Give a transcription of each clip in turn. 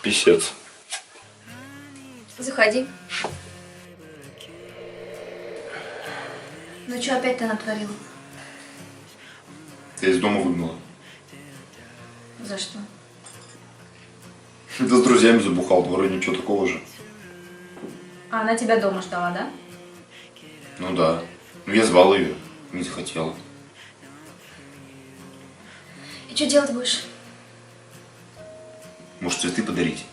Писец. Заходи. Ну что опять ты натворил? Я из дома выгнала. За что? Да с друзьями забухал, вроде ничего такого же. А она тебя дома ждала, да? Ну да. Ну я звал ее, не захотела. И что делать будешь? Может, цветы подарить?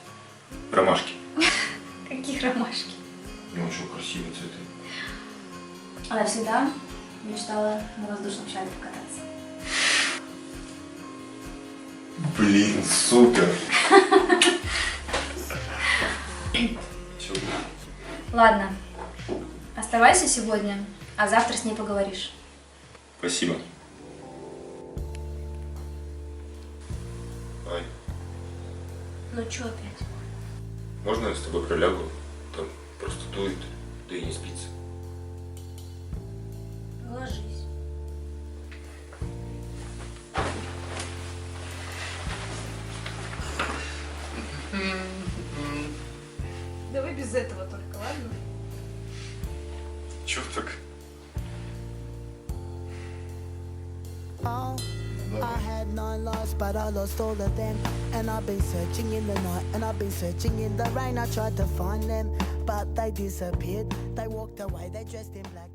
Ромашки. Каких ромашки? Ну, очень красивые цветы. А я всегда мечтала на воздушном шаре покататься. Блин, супер. Все. Ладно, оставайся сегодня, а завтра с ней поговоришь. Спасибо. Ай, Ну что опять? можно я с тобой пролягу? Там просто дует, да и не спится. Ложись. Давай без этого только, ладно? Чё так? Oh, I had 9 lives, but I lost all of them. And I've been searching in the night, and I've been searching in the rain. I tried to find them, but they disappeared. They walked away, they dressed in black.